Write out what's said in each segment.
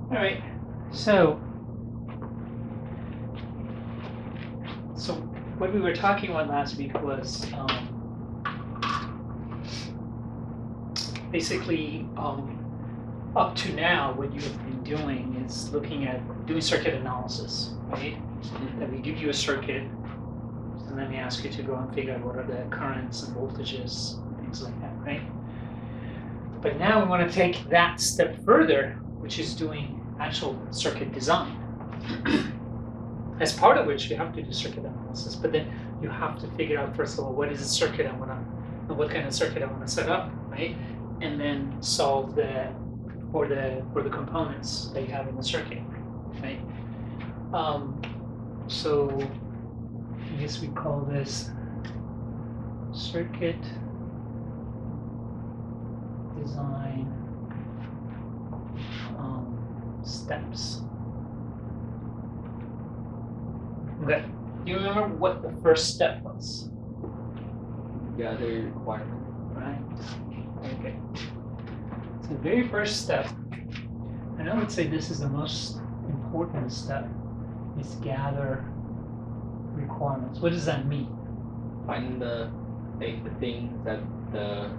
All right. So what we were talking about last week was basically up to now, what you have been doing is looking at doing circuit analysis, right? That we give you a circuit, and then we ask you to go and figure out what are the currents and voltages, and things like that, right? But now we want to take that step further, which is doing actual circuit design. As part of which you have to do circuit analysis, but then you have to figure out first of all what is the circuit I want to, what kind of circuit I want to set up, right? And then solve for the components that you have in the circuit, right? So I guess we call this circuit design steps. Okay. Do you remember what the first step was? Gather requirement. Right. Okay. So the very first step, and I would say this is the most important step, is gather requirements. What does that mean? Find the things that the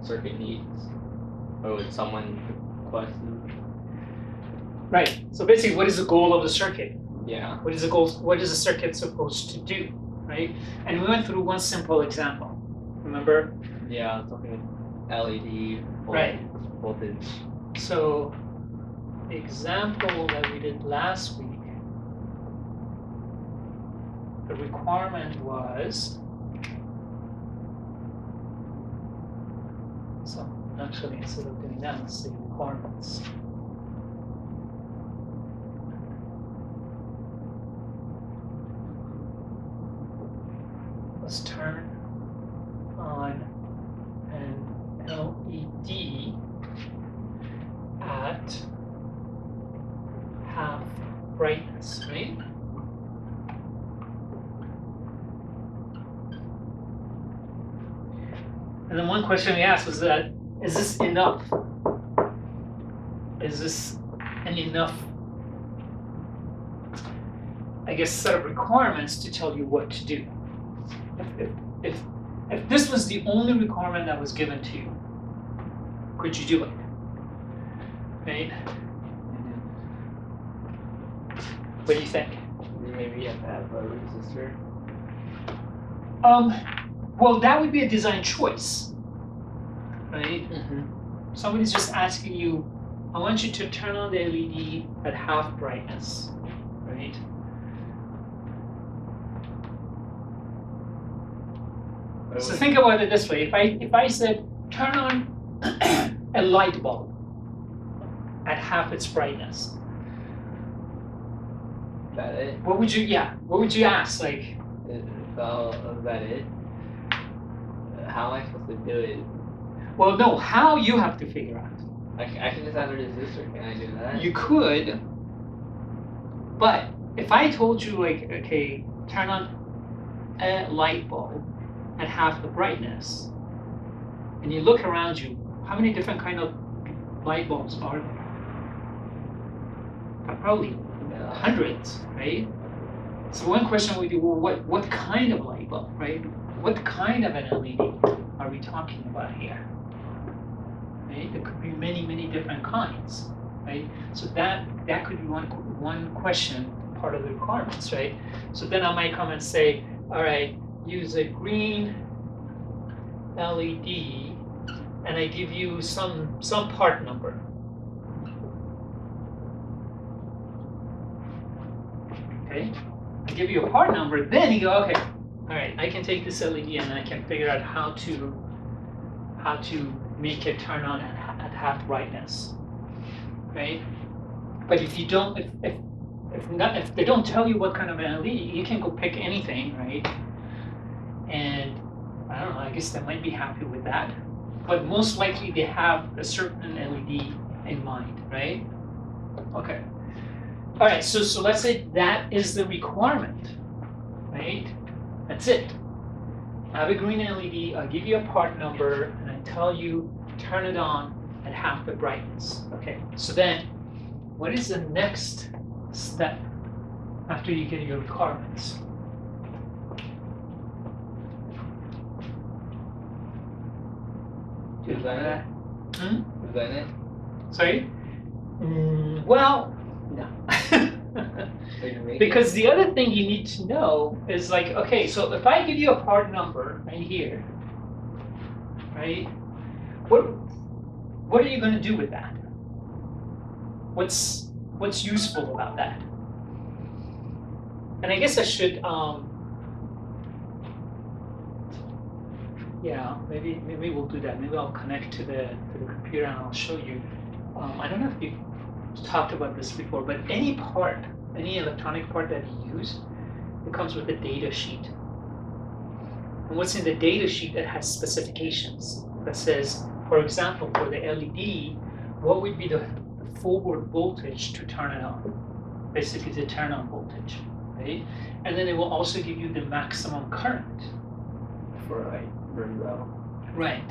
circuit needs, or what someone requested. Right. So basically, what is the goal of the circuit? Yeah. What is the goal? What is the circuit supposed to do? Right. And we went through one simple example. Remember? Yeah, something LED. Right. Voltage. So the example that we did last week, the requirement was, so actually instead of doing that, let's say requirements. Let's turn on an LED at half brightness, right? And then one question we asked was that, is this enough? Is this an enough, I guess, set of requirements to tell you what to do? If this was the only requirement that was given to you, could you do it? Right? What do you think? Maybe you have to have a resistor. Well, that would be a design choice, right? Somebody's just asking you, I want you to turn on the LED at half brightness, right? So think about it this way: if I said turn on a light bulb at half its brightness, Is that it? what would you? Yeah, what would you ask? Like, Is that it? How am I supposed to do it? well, no, how you have to figure out. I can just add a resistor. Can I do that? You could, but if I told you, like, okay, turn on a light bulb at half the brightness, and you look around you, how many different kind of light bulbs are there? Probably hundreds, right? So one question would be, well, what kind of light bulb, right? What kind of an LED are we talking about here? Right? There could be many different kinds, right? So that could be one question, part of the requirements, right? So then I might come and say, all right, use a green LED, and I give you some part number. Okay, I give you a part number, then you go, okay, all right, I can take this LED and I can figure out how to make it turn on at half brightness, right? But if you don't, if they don't tell you what kind of LED, you can go pick anything, right? And I don't know, I guess they might be happy with that, but most likely they have a certain LED in mind, right? Okay. All right, so let's say that is the requirement, right? That's it. I have a green LED, I'll give you a part number, and I tell you turn it on at half the brightness. Okay, so then what is the next step after you get your requirements? Design it? Hmm? Design it? Sorry? Well, no. So you make Because the other thing you need to know is like, okay, so if I give you a part number right here, right? What are you going to do with that? What's useful about that? And I guess I should, yeah, maybe we'll do that. Maybe I'll connect to the computer and I'll show you. I don't know if you've talked about this before, but any part, any electronic part that you use, it comes with a data sheet. And what's in the data sheet, it has specifications that says, for example, for the LED, what would be the forward voltage to turn it on? Basically the turn on voltage, right? And then it will also give you the maximum current. for like very low. Right.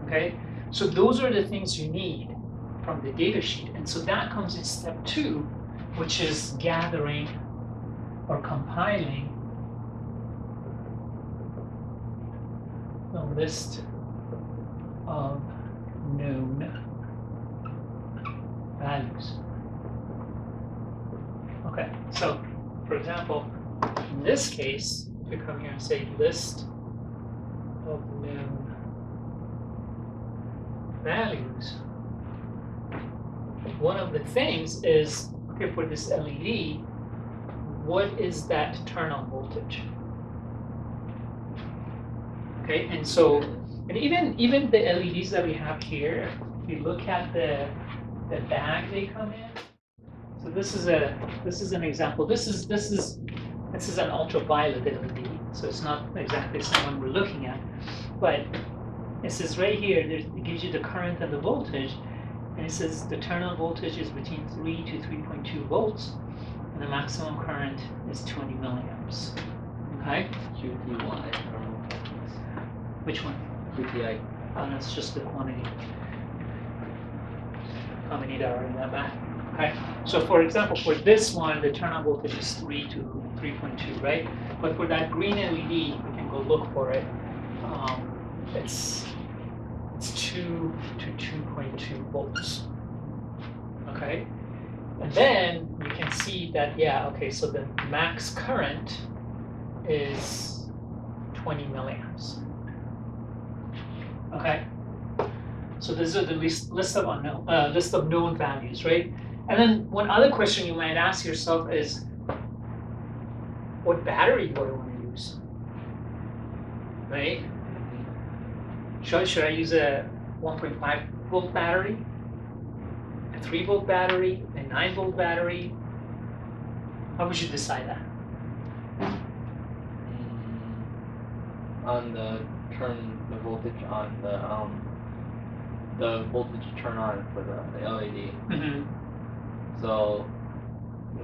Okay, so those are the things you need from the data sheet. And so that comes in step 2, which is gathering or compiling a list of known values. Okay, so for example, in this case, if we come here and say list of known values, one of the things is, okay, for this LED, what is that turn on voltage? Okay, and so, and even the LEDs that we have here, if you look at the bag they come in, so this is an example. This is an ultraviolet LED, so it's not exactly the same one we're looking at, but it says right here, it gives you the current and the voltage, and it says the turn on voltage is between 3 to 3.2 volts, and the maximum current is 20 milliamps. Okay, QTY. which one? QTI. Oh, that's just the quantity. How many that are in that bag? Okay, so for example, for this one, the turn on voltage is 3 to 3.2, right? But for that green LED, we can go look for it. It's 2 to 2.2 volts. Okay, and then you can see that, yeah, okay, so the max current is 20 milliamps. Okay, so these are the list of known values, right? And then one other question you might ask yourself is, what battery do I want to use? Right? Should I use a 1.5 volt battery, a 3 volt battery, a 9 volt battery? How would you decide that? On the voltage on the voltage turn on for the LED. Mm-hmm. So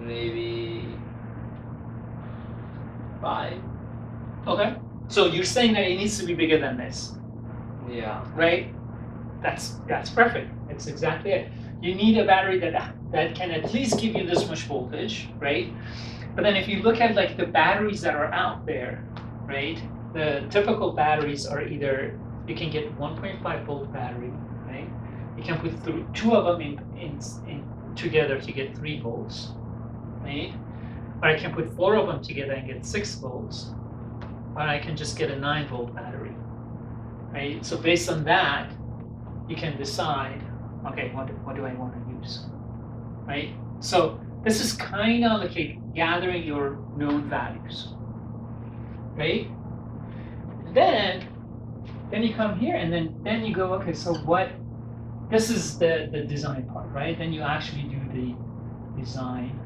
maybe 5. Okay. So you're saying that it needs to be bigger than this, Yeah. right? That's perfect. It's exactly it. You need a battery that can at least give you this much voltage, right? But then if you look at like the batteries that are out there, right? The typical batteries are either, you can get 1.5 volt battery, right? You can put two of them in together to get 3 volts, right? Or I can put 4 of them together and get 6 volts. Or I can just get a 9 volt battery, right? So based on that, you can decide, okay, what do I want to use, right? So this is kind of like gathering your known values, right? Then you come here and then you go, okay, so this is the design part, right? Then you actually do the design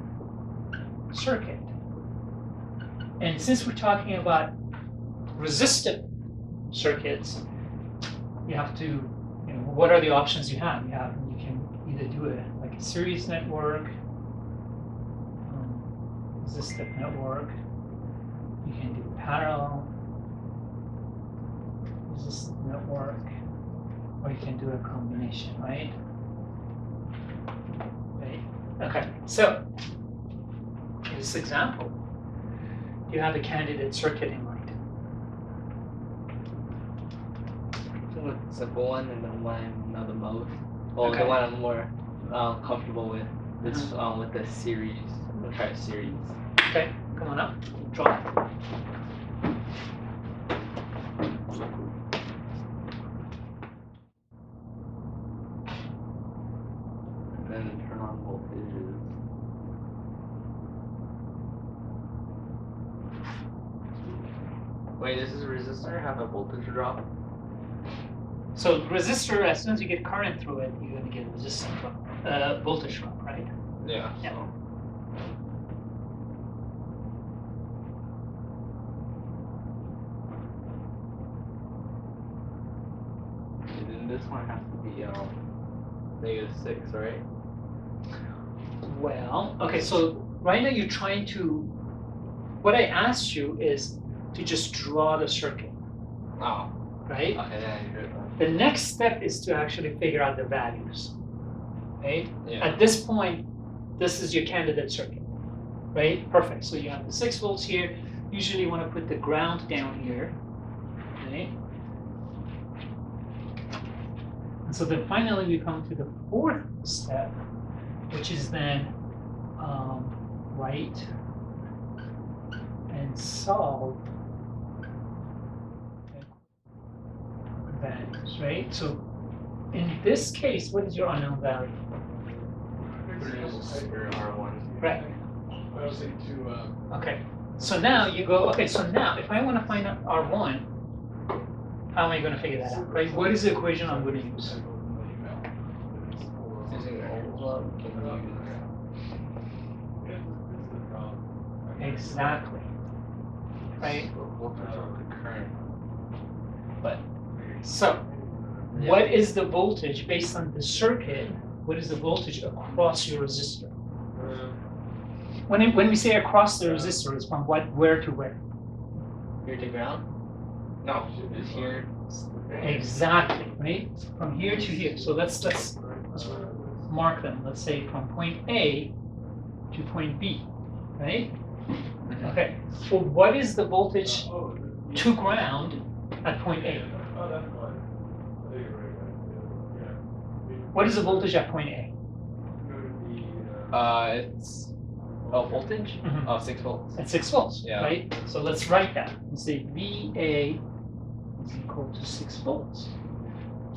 circuit. And since we're talking about resistive circuits, you have to, what are the options you have? You can either do like a series network, resistive network, you can do parallel resistive network, or you can do a combination, right? Okay, so in this example, you have a candidate circuit in mind. The simple one and the one I know the most. Well, Okay. the one I'm more comfortable with. It's with the series. I'm gonna try a series. Okay, come on up, draw. And then turn on voltages. Wait, does this resistor have a voltage drop? So resistor, as soon as you get current through it, you're going to get resistance drop, voltage drop, right? Yeah. Yeah. And then this one has to be -6, right? Well, okay, so right now you're trying to, what I asked you is to just draw the circuit, Oh. right? Okay, then I do it. The next step is to actually figure out the values, right? Yeah. At this point, this is your candidate circuit, right? Perfect. So you have the 6 volts here. Usually you want to put the ground down here, right? And so then finally we come to the 4th step, which is then write and solve values, right? So in this case, what is your unknown value? Resistor R1. Right. Okay. So now you go, okay, so now if I want to find out R1, how am I going to figure that out, right? What is the equation I'm going to use? Using Ohm's law, we can use Exactly. Right? voltage of the current. But so what is the voltage based on the circuit? What is the voltage across your resistor? When we say across the resistor, it's from where to where? Here to ground? No, it's here. Exactly, right? From here to here. So let's mark them. Let's say from point A to point B, right? Okay. So what is the voltage to ground at point A? What is the voltage at point A? It's voltage? Mhm. 6 volts. At 6 volts, Yeah. right? So let's write that and say VA is equal to 6 volts.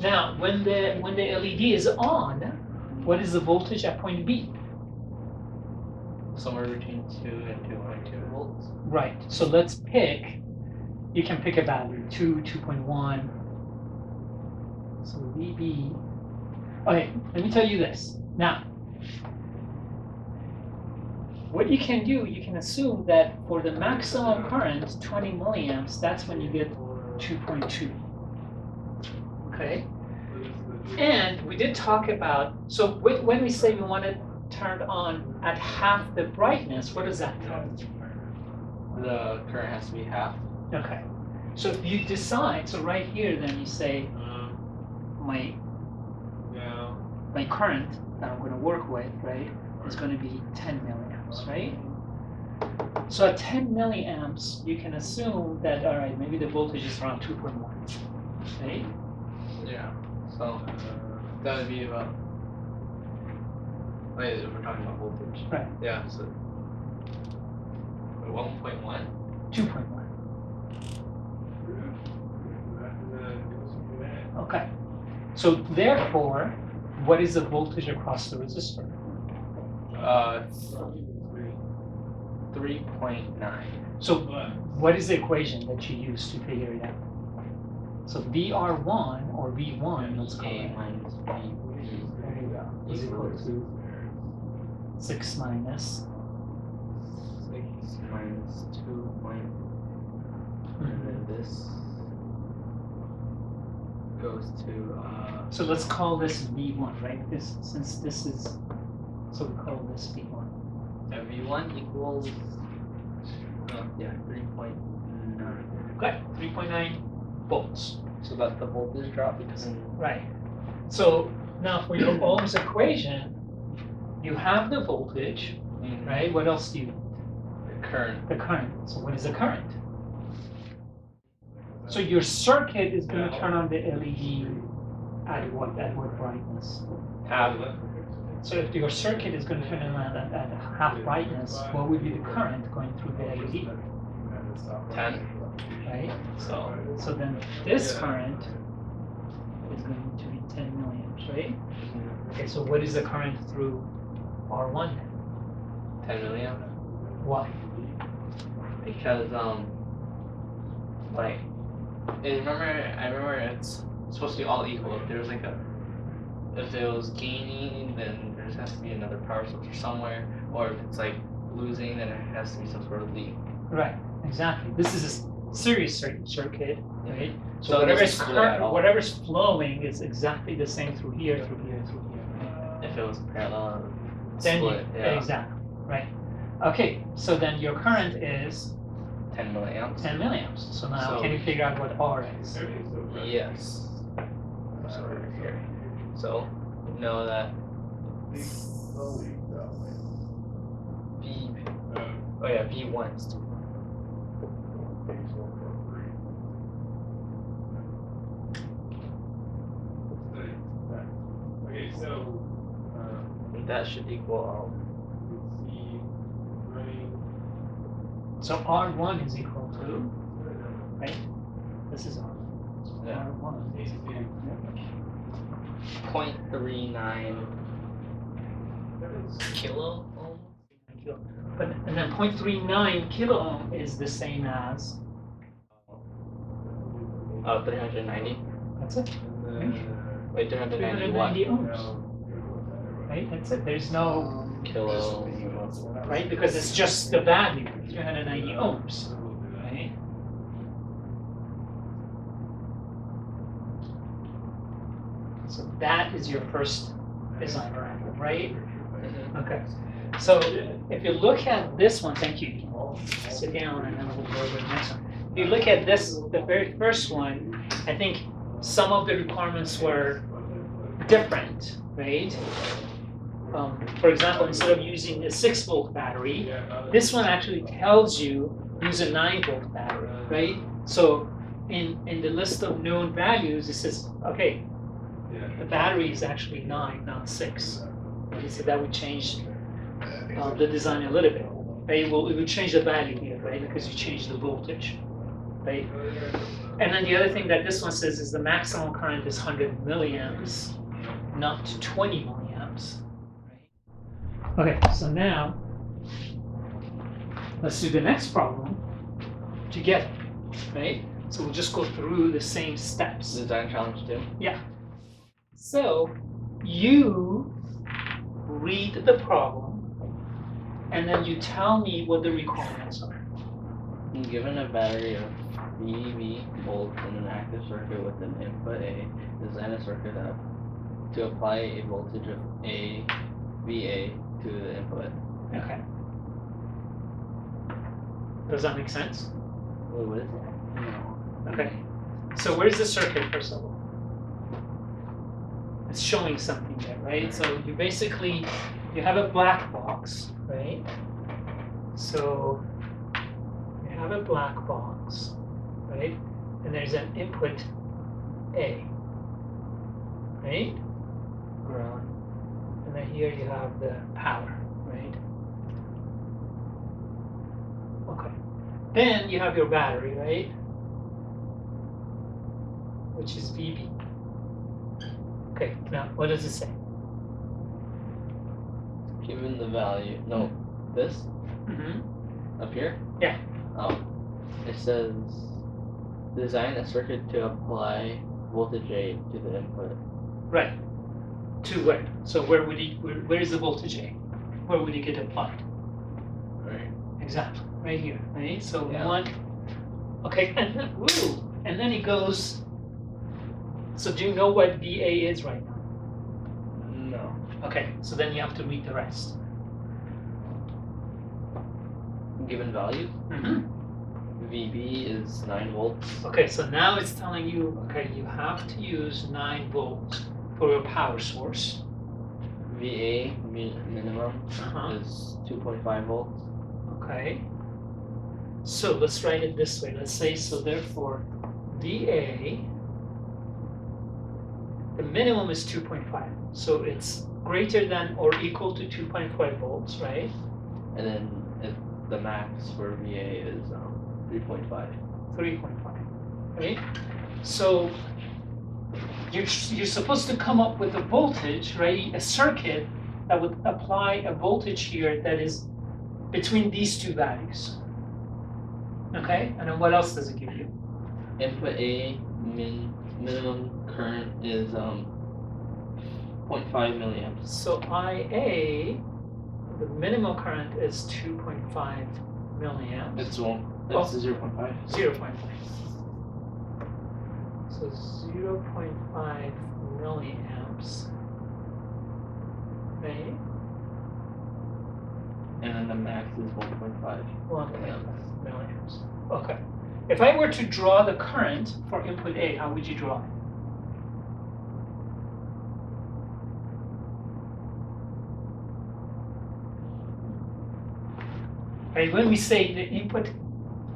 Now, when the LED is on, what is the voltage at point B? Somewhere between 2 and 2.2 volts. Right. So let's pick. You can pick a value, 2, 2.1. So VB. Okay, let me tell you this. Now, what you can do, you can assume that for the maximum current, 20 milliamps, that's when you get 2.2. Okay? And we did talk about, so when we say we want it turned on at half the brightness, what does that tell you? The current has to be half. Okay. So if you decide, so right here, then you say, my current that I'm going to work with, right, is going to be 10 milliamps, right? So at 10 milliamps, you can assume that, all right, maybe the voltage is around 2.1, right? Yeah. So that would be about. Wait, if we're talking about voltage. Right. Yeah. So 1.1. 2.1. Okay. So therefore, what is the voltage across the resistor? 3.9. So what is the equation that you use to figure it out? So VR1 or V1, let's call A it, minus B. there you go, is equal to 6 minus. 6 minus 2 point. And then this goes to. So let's call this V1, right? Since this is, so we call this V1. V1 equals. Yeah, 3.9. Okay, 3.9 volts. So that's the voltage drop because. Right. So now for your Ohm's equation, you have the voltage, right? What else do you need? Current. The current. So what is the current? So your circuit is going to turn on the LED at what brightness? Half. So if your circuit is going to turn on at half brightness, what would be the current going through the LED? 10. Right? So then this current is going to be 10 milliamps, right? Okay, so what is the current through R1 then? 10 million. Why? Because like, I remember it's supposed to be all equal. If there was like if it was gaining, then there has to be another power source somewhere, or if it's like losing, then it has to be some sort of leak. Right, exactly. This is a series circuit, right? So whatever's flowing is exactly the same through here, through here, through here. Right? If it was parallel, Then split, yeah. Exactly, right. Okay, so then your current is 10 milliamps. 10 milliamps. So now can you figure out what R is? Yes. So right here. So we know that V1 is 2. Okay, so That should equal So R1 is equal to, right? This is R1. Yeah. R1 is equal to 0.39 kilo ohm. But and then 0.39 kilo ohm is the same as 390. that's it. Wait, 390 390 what? ohms. Right? That's it. There's no Kilo. right because it's just the value 390 ohms. Right? So that is your first design parameter, right? Okay. So if you look at this one, thank you. Sit down and then we'll go over the next one. If you look at this, the very first one, I think some of the requirements were different, right? For example, instead of using a 6-volt battery, this one actually tells you use a 9-volt battery, right? So in the list of known values, it says, okay, the battery is actually 9, not 6. Okay, so that would change the design a little bit, right? It would change the value here, right? Because you change the voltage, right? And then the other thing that this one says is the maximum current is 100 milliamps, not 20 milliamps, right? Okay, so now let's do the next problem together, right? So we'll just go through the same steps. Design challenge 2. Yeah. So you read the problem and then you tell me what the requirements are. Given a battery of VV volts in an active circuit with an input A, design a circuit to apply a voltage of A, VA to the input. Okay. Does that make sense? Wait, what is it? No. Okay. So where's the circuit first of all? It's showing something there, right? So you basically, you have a black box, right? So you have a black box, right? And there's an input A, right? Ground. And then here you have the power, right? Okay. Then you have your battery, right? Which is VB. Okay, now what does it say? Given the value, no, this Mm-hmm. up here. Yeah. It says design a circuit to apply voltage A to the input. Right. To where? So where is the voltage A? Where would it get applied? Right. Exactly. Right here. Right? So Yeah. one. Okay, and then it goes. So do you know what VA is right now? No. Okay, so then you have to read the rest. Given value, Mm-hmm. VB is 9 volts. Okay, so now it's telling you, okay, you have to use 9 volts for your power source. VA minimum Uh-huh. is 2.5 volts. Okay. So let's write it this way. Let's say, so therefore, VA, the minimum is 2.5. So it's greater than or equal to 2.5 volts, right? And then the max for VA is 3.5. 3.5, right? So you're supposed to come up with a voltage, right? A circuit that would apply a voltage here that is between these two values. Okay, and then what else does it give you? Input A minimum current is 0.5 milliamps. So IA, the minimum current is 2.5 milliamps. It's 0.5. 0.5. So 0.5 milliamps, right? And then the max is 1.5. 1.5 milliamps. Okay. If I were to draw the current for input A, how would you draw it? Right, when we say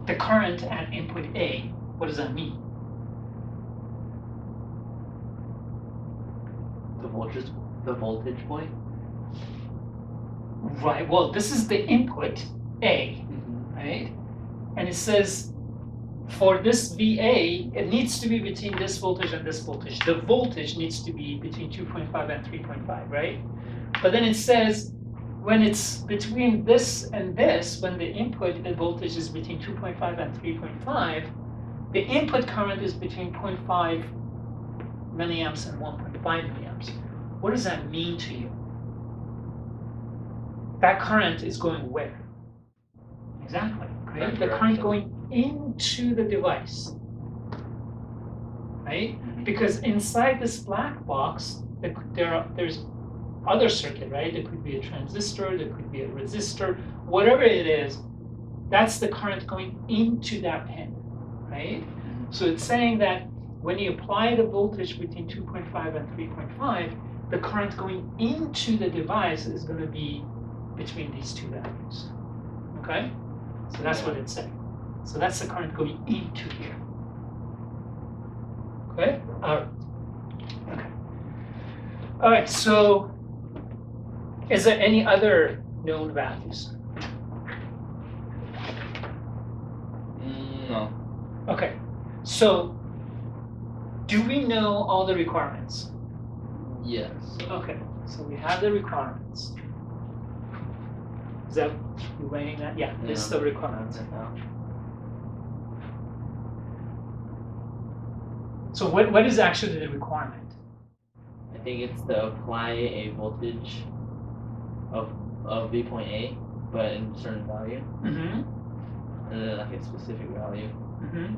the current at input A, what does that mean? The voltage point. Right, well, this is the input A, right? And it says for this VA, it needs to be between this voltage and this voltage. The voltage needs to be between 2.5 and 3.5, right? But then it says when it's between this and this, when the input voltage is between 2.5 and 3.5, the input current is between 0.5 milliamps and 1.5 milliamps. What does that mean to you? That current is going where? Exactly, right? The current going into the device, right? Because inside this black box, there's other circuit, right? There could be a transistor, there could be a resistor, whatever it is, that's the current going into that pin, right? So it's saying that when you apply the voltage between 2.5 and 3.5, the current going into the device is going to be between these two values, okay? So that's what it's saying. So that's the current going into here. Okay? Okay. All right, so is there any other known values? No. Okay, so do we know all the requirements? Yes. Okay, so we have the requirements. Is that, you writing that? Yeah, list the requirements. So what is actually the requirement? I think it's to apply a voltage of V point A, but in a certain value. Mm-hmm. And then like a specific value. Mm-hmm.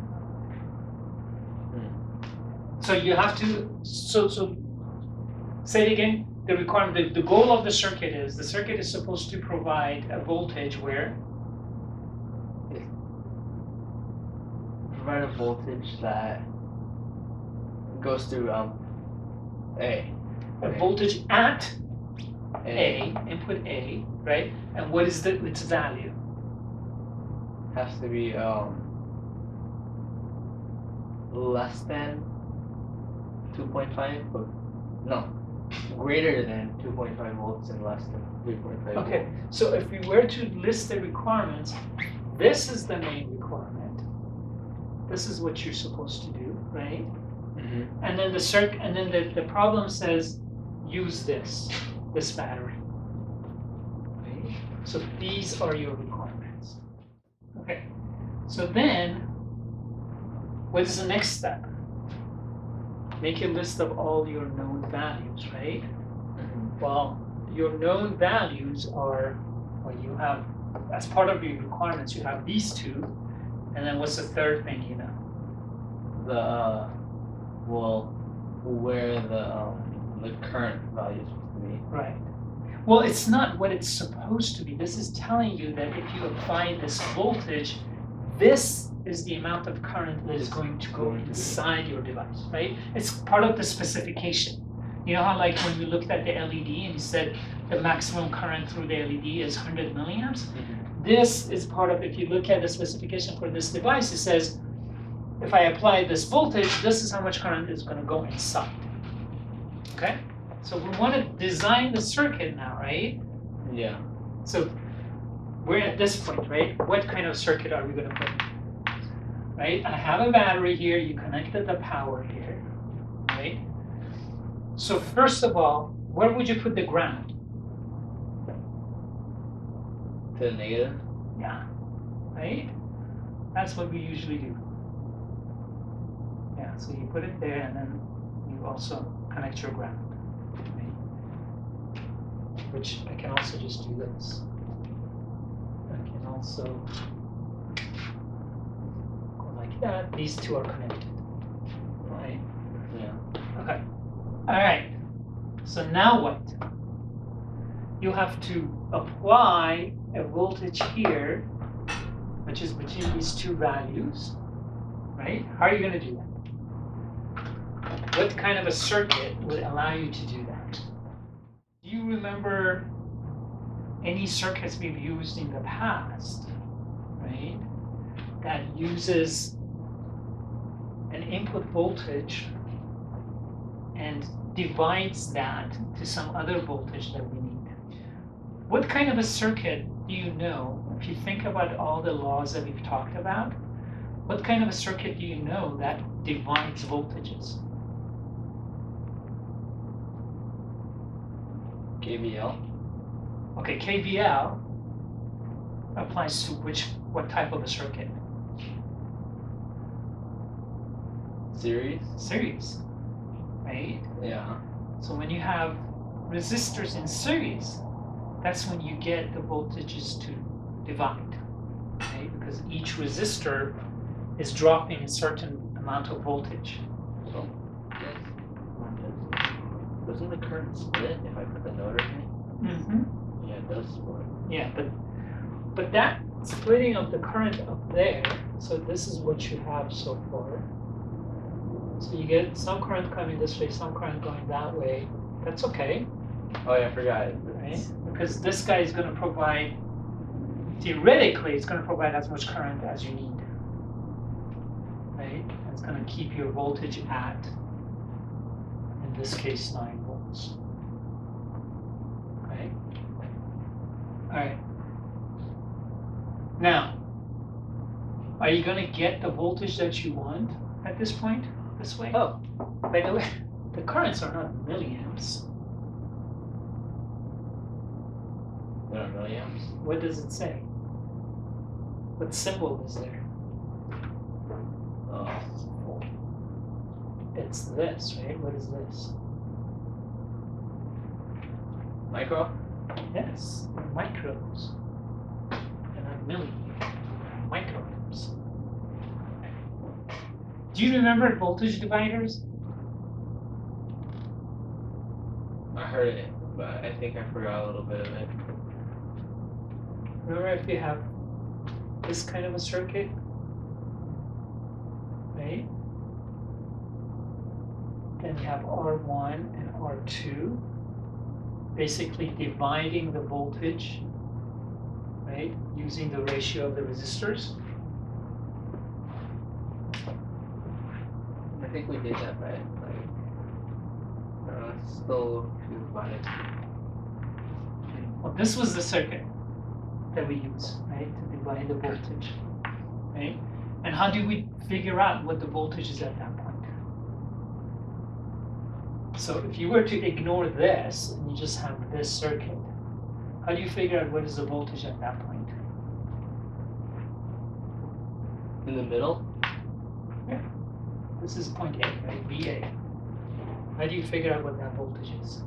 So you have to, so say it again. The requirement, the goal of the circuit is, the circuit is supposed to provide a voltage where? Provide a voltage that goes through A. A voltage at A, input A, right? And what is its value? Has to be less than 2.5, but no, greater than 2.5 volts and less than 3.5 Okay, volts. so if we were to list the requirements, this is the main requirement. This is what you're supposed to do, right? Mm-hmm. And then the problem says use this battery. Right? So these are your requirements. Okay. So then, what is the next step? Make a list of all your known values, right? Mm-hmm. Well, your known values are, well, you have, as part of your requirements, you have these two, and then what's the third thing you know? Where the current value is supposed to be. Right. Well, it's not what it's supposed to be. This is telling you that if you apply this voltage, this is the amount of current that is going to go inside your device, right? It's part of the specification. You know how like when we looked at the LED and you said the maximum current through the LED is 100 milliamps? This is part of, if you look at the specification for this device, it says, if I apply this voltage, this is how much current is gonna go inside. Okay? So we wanna design the circuit now, right? Yeah. So we're at this point, right? What kind of circuit are we gonna put in? Right? I have a battery here, you connected the power here, right? So first of all, where would you put the ground? To the negative? Yeah, right? That's what we usually do. Yeah, so you put it there and then you also connect your ground, right? Which I can also just do this. I can also go like that. These two are connected, right? Yeah. Okay. All right. So now what? You have to apply a voltage here, which is between these two values, right? How are you going to do that? What kind of a circuit would allow you to do that? Do you remember any circuits we've used in the past, right, that uses an input voltage and divides that to some other voltage that we need? What kind of a circuit do you know, if you think about all the laws that we've talked about, what kind of a circuit do you know that divides voltages? KVL? Okay, KVL applies to what type of a circuit? Series? Series, right? Yeah. So when you have resistors in series, that's when you get the voltages to divide, right? Because each resistor is dropping a certain amount of voltage. So, doesn't the current split if I put the node in it? Mm-hmm. Yeah, it does split. Yeah, but that splitting of the current up there, so this is what you have so far. So you get some current coming this way, some current going that way. That's okay, Oh yeah, I forgot. right? Because this guy is going to provide, theoretically, it's going to provide as much current as you need, right? It's going to keep your voltage at, in this case, 9 volts. Okay? All right. Now, are you going to get the voltage that you want at this point, this way? Oh, by the way, the currents are not milliamps. What are milliamps? What does it say? What symbol is there? Oh. It's this, right? What is this? Micro? Yes, micros. And not microamps. Do you remember voltage dividers? I heard it, but I think I forgot a little bit of it. Remember if you have this kind of a circuit, right? Then you have R1 and R2, basically dividing the voltage, right? Using the ratio of the resistors. I think we did that, right? Like, still confused by it. Well, this was the circuit that we use, right, to divide the voltage, right? And how do we figure out what the voltage is at that point? So if you were to ignore this and you just have this circuit, how do you figure out what is the voltage at that point? In the middle? Yeah. This is point A, right? VA. How do you figure out what that voltage is?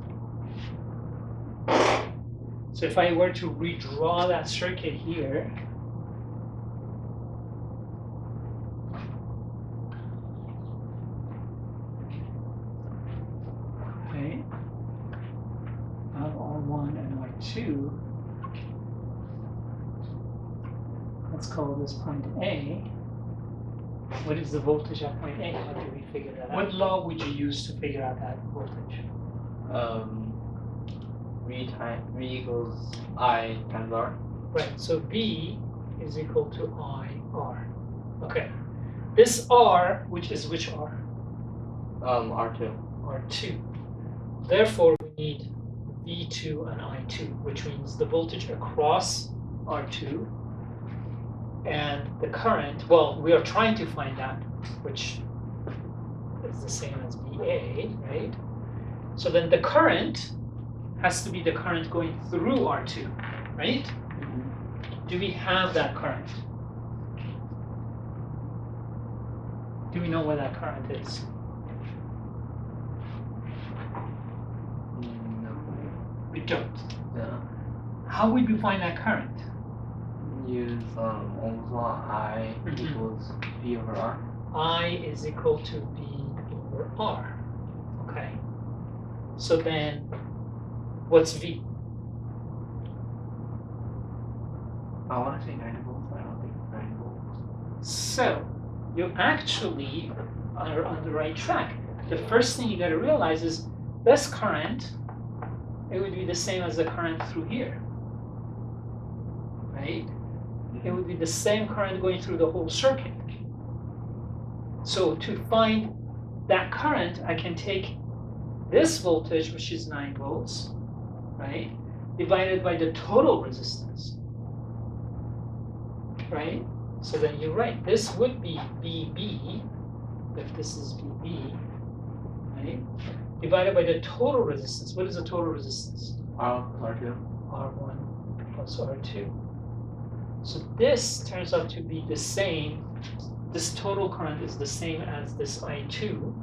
So if I were to redraw that circuit here, okay, I have R1 and R2. Let's call this point A. What is the voltage at point A? How do we figure that out? What law would you use to figure out that voltage? V equals I times R. Right, so V is equal to I R. Okay. This R, which is which R? R2. R2. Therefore, we need V2 and I2, which means the voltage across R2 and the current. Well, we are trying to find that, which is the same as VA, right? So then the current has to be the current going through R2, right? Do we have that current? Do we know what that current is? No. We don't. Yeah. How would we find that current? Use Ohm's law. I equals V over R. I is equal to V over R. Okay. So then, what's V? I want to say 9 volts. I don't think it's 9 volts. So, you actually are on the right track. The first thing you got to realize is this current, it would be the same as the current through here, right? It would be the same current going through the whole circuit. So to find that current, I can take this voltage, which is 9 volts, right, divided by the total resistance, right? So then you're right, this would be VB, if this is VB, right, divided by the total resistance. What is the total resistance? R1 plus R2. R1 plus R2. So this turns out to be the same, this total current is the same as this I2.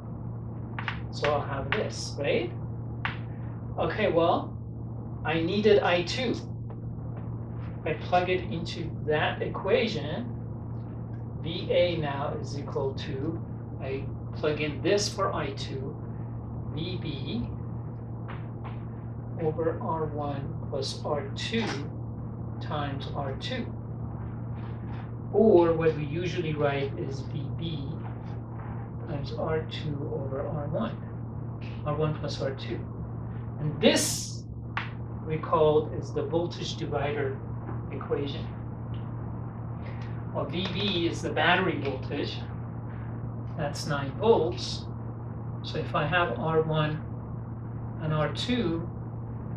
So I'll have this, right? Okay, well, I needed I2. I plug it into that equation. VA now is equal to, I plug in this for I2, VB over R1 plus R2 times R2. Or what we usually write is VB times R2 over R1, R1 plus R2. And this we call is the voltage divider equation. Well, VB is the battery voltage. That's 9 volts. So if I have R1 and R2,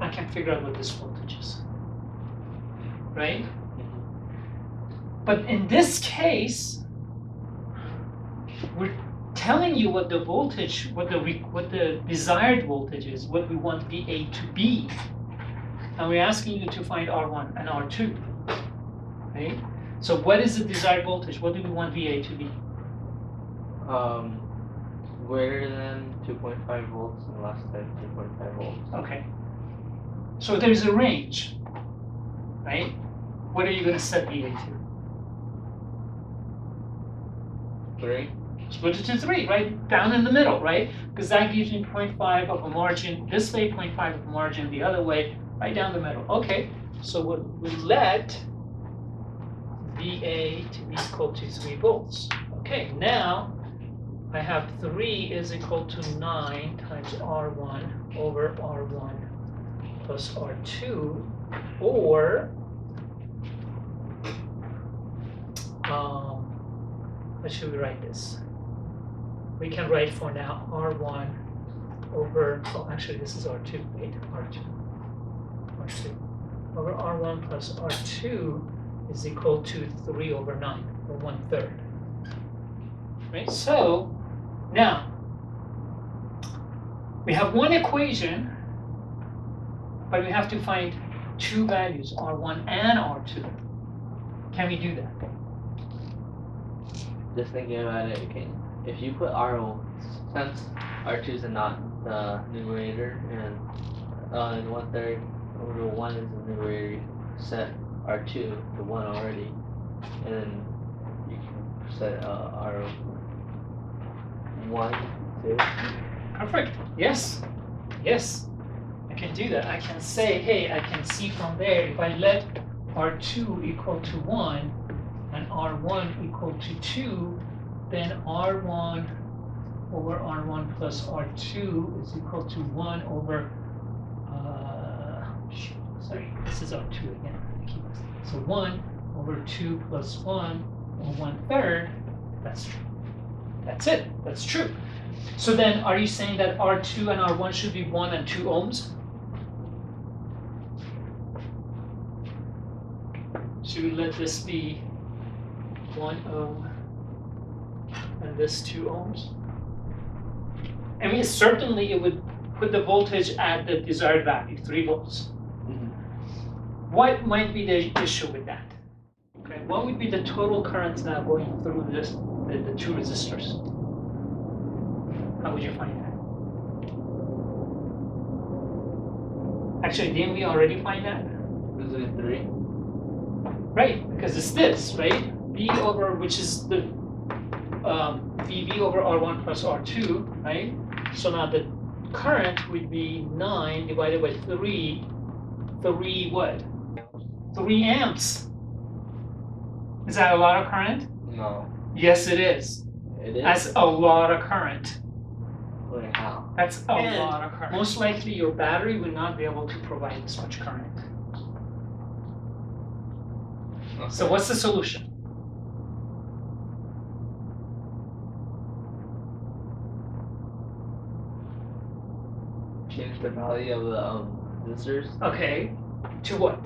I can figure out what this voltage is, right? But in this case, we're telling you what the voltage, what the desired voltage is, what we want VA to be. And we're asking you to find R1 and R2, right? So what is the desired voltage? What do we want VA to be? Greater than 2.5 volts and less than 2.5 volts. Okay. So there's a range, right? What are you going to set VA to? 3. Split it to 3, right? Down in the middle, right? Because that gives me 0.5 of a margin, this way 0.5 of a margin, the other way, right down the middle. Okay, so we'll let VA to be equal to 3 volts. Okay, now I have 3 is equal to 9 times R1 over R1 plus R2, or what should we write this? We can write for now R1 over, oh actually this is R2, wait, R2 over R1 plus R2 is equal to 3 over 9, or 1/3. Right, so now we have one equation, but we have to find two values, R1 and R2. Can we do that? Just thinking about it, okay, if you put R, since R2 is not the numerator and 1/3 over 1 is the numerator, you can set R2 to 1 already, and then you can set R1 to. Perfect. Yes. Yes. I can do that. I can say, hey, I can see from there, if I let R2 equal to 1 and R1 equal to 2, then R1 over R1 plus R2 is equal to 1 over sorry, this is R2 again. So 1 over 2 plus 1 or 1/3, that's true. That's it, that's true. So then are you saying that R2 and R1 should be 1 and 2 ohms? Should we let this be 1 ohm and this 2 ohms? I mean, certainly it would put the voltage at the desired value, 3 volts. What might be the issue with that? Okay, what would be the total current now going through this, the two resistors? How would you find that? Actually, didn't we already find that? Is it 3? Right, because it's this, right? V over, which is the VB over R1 plus R2, right? So now the current would be 9 divided by 3 what? 3 amps. Is that a lot of current? No. Yes, it is. It is? That's a lot of current. Wait, how? That's a lot of current. Most likely your battery will not be able to provide this much current. Okay. So what's the solution? Change the value of the resistors? Okay, to what?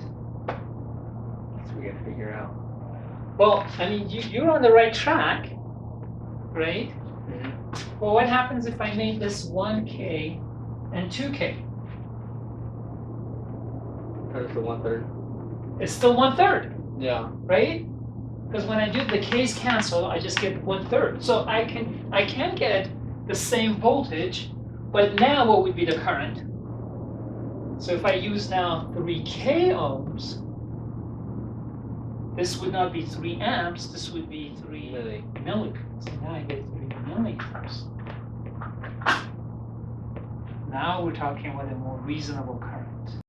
So we gotta figure out. Well, I mean, you're on the right track, right? Mm-hmm. Well, what happens if I made this 1K and 2K? That's the 1/3. It's still 1/3, Yeah. right? Because when I do the K's cancel, I just get 1/3. So I can get the same voltage, but now what would be the current? So if I use now 3K ohms, this would not be 3 amps, this would be 3 milliamps. So now I get 3 milliamps. Now we're talking about a more reasonable current.